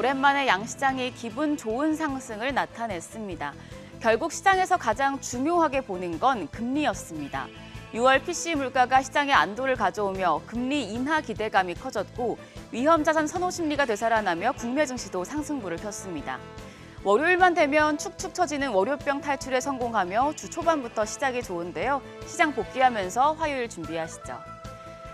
오랜만에 양시장이 기분 좋은 상승을 나타냈습니다. 결국 시장에서 가장 중요하게 보는 건 금리였습니다. 6월 PC 물가가 시장에 안도를 가져오며 금리 인하 기대감이 커졌고 위험 자산 선호 심리가 되살아나며 국내 증시도 상승부를 폈습니다. 월요일만 되면 축축 처지는 월요병 탈출에 성공하며 주 초반부터 시작이 좋은데요. 시장 복귀하면서 화요일 준비하시죠.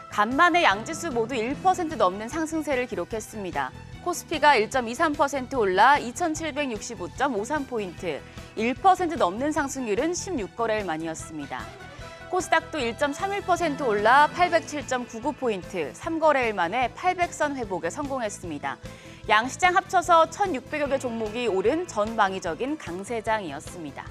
간만에 양지수 모두 1% 넘는 상승세를 기록했습니다. 코스피가 1.23% 올라 2,765.53포인트, 1% 넘는 상승률은 16거래일 만이었습니다. 코스닥도 1.31% 올라 807.99포인트, 3거래일 만에 800선 회복에 성공했습니다. 양시장 합쳐서 1,600여 개 종목이 오른 전방위적인 강세장이었습니다.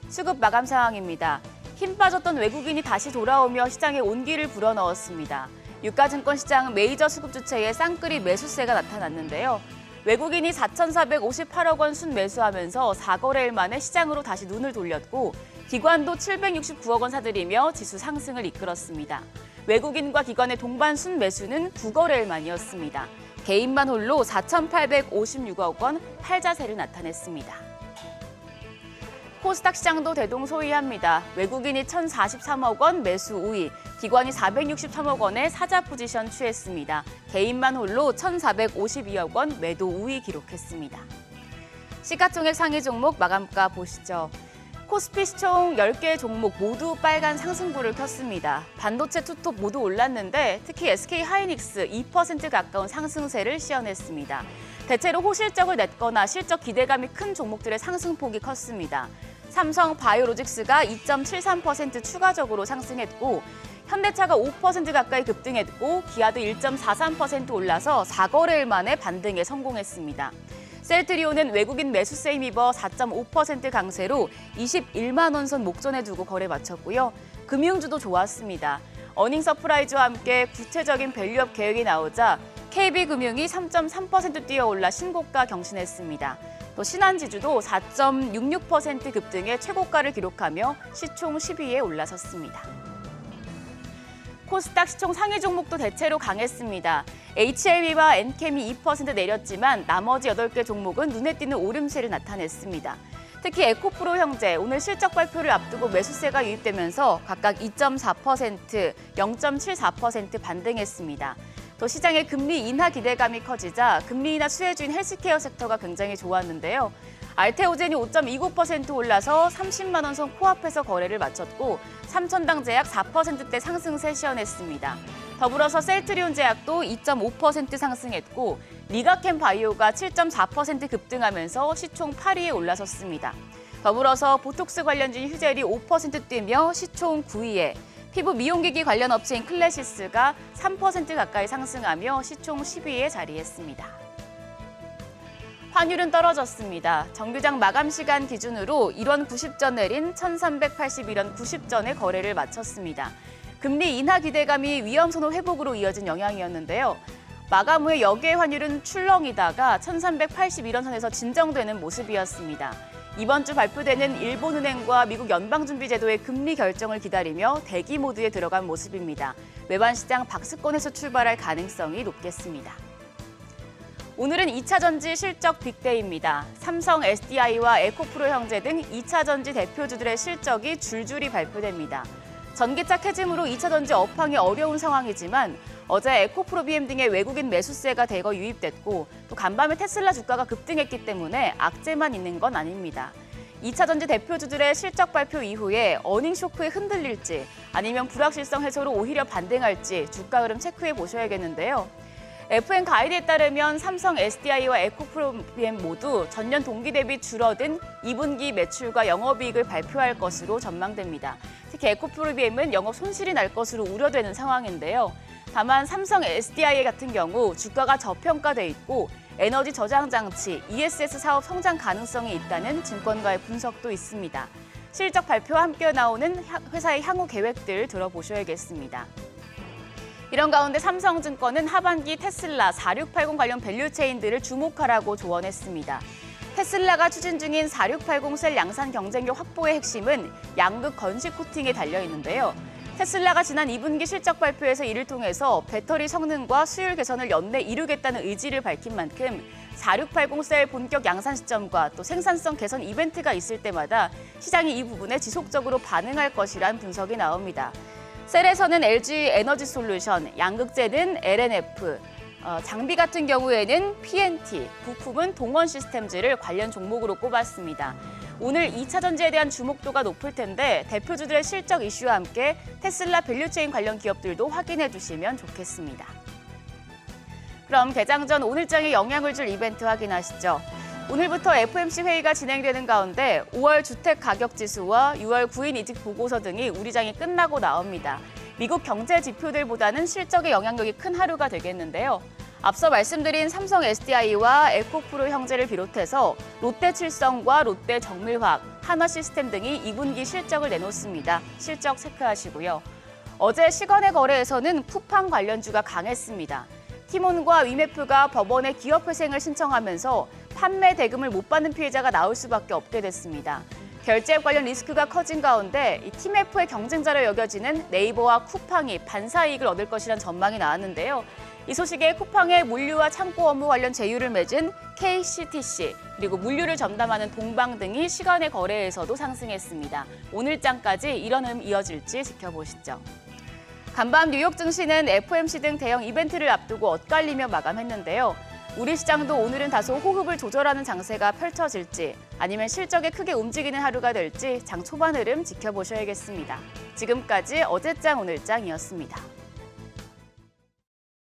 수급 마감 상황입니다. 힘 빠졌던 외국인이 다시 돌아오며 시장에 온기를 불어넣었습니다. 유가증권 시장은 메이저 수급 주체의 쌍끌이 매수세가 나타났는데요. 외국인이 4,458억 원 순매수하면서 4거래일 만에 시장으로 다시 눈을 돌렸고 기관도 769억 원 사들이며 지수 상승을 이끌었습니다. 외국인과 기관의 동반 순매수는 9거래일 만이었습니다. 개인만 홀로 4,856억 원 팔자세를 나타냈습니다. 코스닥 시장도 대동소이합니다. 외국인이 1,043억 원 매수 우위, 기관이 463억 원의 사자 포지션 취했습니다. 개인만 홀로 1,452억 원 매도 우위 기록했습니다. 시가총액 상위 종목 마감가 보시죠. 코스피 시총 10개 종목 모두 빨간 상승부를 폈습니다. 반도체 투톱 모두 올랐는데 특히 SK하이닉스 2% 가까운 상승세를 시현했습니다. 대체로 호실적을 냈거나 실적 기대감이 큰 종목들의 상승폭이 컸습니다. 삼성 바이오로직스가 2.73% 추가적으로 상승했고 현대차가 5% 가까이 급등했고 기아도 1.43% 올라서 4거래일 만에 반등에 성공했습니다. 셀트리온은 외국인 매수세에 힘입어 4.5% 강세로 21만 원 선 목전에 두고 거래 마쳤고요. 금융주도 좋았습니다. 어닝 서프라이즈와 함께 구체적인 밸류업 계획이 나오자 KB금융이 3.3% 뛰어올라 신고가 경신했습니다. 또 신한지주도 4.66% 급등해 최고가를 기록하며 시총 10위에 올라섰습니다. 코스닥 시총 상위 종목도 대체로 강했습니다. HLB와 엔캠이 2% 내렸지만 나머지 8개 종목은 눈에 띄는 오름세를 나타냈습니다. 특히 에코프로 형제, 오늘 실적 발표를 앞두고 매수세가 유입되면서 각각 2.4%, 0.74% 반등했습니다. 또 시장의 금리 인하 기대감이 커지자 금리 인하 수혜주인 헬스케어 섹터가 굉장히 좋았는데요. 알테오젠이 5.29% 올라서 30만 원 선 코앞에서 거래를 마쳤고 삼천당 제약 4%대 상승세 시현했습니다. 더불어서 셀트리온 제약도 2.5% 상승했고 리가캠 바이오가 7.4% 급등하면서 시총 8위에 올라섰습니다. 더불어서 보톡스 관련주인 휴젤이 5% 뛰며 시총 9위에 피부 미용기기 관련 업체인 클래시스가 3% 가까이 상승하며 시총 10위에 자리했습니다. 환율은 떨어졌습니다. 정규장 마감 시간 기준으로 1원 90전 내린 1,381원 90전에 거래를 마쳤습니다. 금리 인하 기대감이 위험 선호 회복으로 이어진 영향이었는데요. 마감 후에 여기에 환율은 출렁이다가 1,381원 선에서 진정되는 모습이었습니다. 이번 주 발표되는 일본은행과 미국 연방준비제도의 금리 결정을 기다리며 대기 모드에 들어간 모습입니다. 외환 시장 박스권에서 출발할 가능성이 높겠습니다. 오늘은 2차 전지 실적 빅데이입니다. 삼성, SDI와 에코프로 형제 등 2차 전지 대표주들의 실적이 줄줄이 발표됩니다. 전기차 캐즘으로 2차 전지 업황이 어려운 상황이지만 어제 에코프로 BM 등의 외국인 매수세가 대거 유입됐고 또 간밤에 테슬라 주가가 급등했기 때문에 악재만 있는 건 아닙니다. 2차 전지 대표주들의 실적 발표 이후에 어닝 쇼크에 흔들릴지 아니면 불확실성 해소로 오히려 반등할지 주가 흐름 체크해 보셔야겠는데요. FN 가이드에 따르면 삼성, SDI와 에코프로 BM 모두 전년 동기 대비 줄어든 2분기 매출과 영업이익을 발표할 것으로 전망됩니다. 특히 에코프로 BM은 영업 손실이 날 것으로 우려되는 상황인데요. 다만 삼성, SDI 같은 경우 주가가 저평가돼 있고 에너지 저장 장치, ESS 사업 성장 가능성이 있다는 증권가의 분석도 있습니다. 실적 발표와 함께 나오는 회사의 향후 계획들 들어보셔야겠습니다. 이런 가운데 삼성증권은 하반기 테슬라 4680 관련 밸류체인들을 주목하라고 조언했습니다. 테슬라가 추진 중인 4680 셀 양산 경쟁력 확보의 핵심은 양극 건식 코팅에 달려 있는데요. 테슬라가 지난 2분기 실적 발표에서 이를 통해서 배터리 성능과 수율 개선을 연내 이루겠다는 의지를 밝힌 만큼 4680 셀 본격 양산 시점과 또 생산성 개선 이벤트가 있을 때마다 시장이 이 부분에 지속적으로 반응할 것이란 분석이 나옵니다. 셀에서는 LG 에너지 솔루션, 양극재는 LNF, 장비 같은 경우에는 PNT, 부품은 동원 시스템즈를 관련 종목으로 꼽았습니다. 오늘 2차 전지에 대한 주목도가 높을 텐데 대표주들의 실적 이슈와 함께 테슬라 밸류체인 관련 기업들도 확인해 두시면 좋겠습니다. 그럼 개장 전 오늘장에 영향을 줄 이벤트 확인하시죠. 오늘부터 FOMC 회의가 진행되는 가운데 5월 주택가격지수와 6월 구인 이직 보고서 등이 우리 장이 끝나고 나옵니다. 미국 경제 지표들보다는 실적의 영향력이 큰 하루가 되겠는데요. 앞서 말씀드린 삼성 SDI와 에코프로 형제를 비롯해서 롯데칠성과 롯데정밀화학, 한화시스템 등이 2분기 실적을 내놓습니다. 실적 체크하시고요. 어제 시간의 거래에서는 쿠팡 관련주가 강했습니다. 티몬과 위메프가 법원에 기업회생을 신청하면서 판매 대금을 못 받는 피해자가 나올 수밖에 없게 됐습니다. 결제앱 관련 리스크가 커진 가운데 티메프의 경쟁자로 여겨지는 네이버와 쿠팡이 반사이익을 얻을 것이란 전망이 나왔는데요. 이 소식에 쿠팡의 물류와 창고 업무 관련 제휴를 맺은 KCTC, 그리고 물류를 전담하는 동방 등이 시간의 거래에서도 상승했습니다. 오늘장까지 이런 흐름 이어질지 지켜보시죠. 간밤 뉴욕 증시는 FOMC 등 대형 이벤트를 앞두고 엇갈리며 마감했는데요. 우리 시장도 오늘은 다소 호흡을 조절하는 장세가 펼쳐질지 아니면 실적에 크게 움직이는 하루가 될지 장 초반 흐름 지켜보셔야겠습니다. 지금까지 어제장 오늘장이었습니다.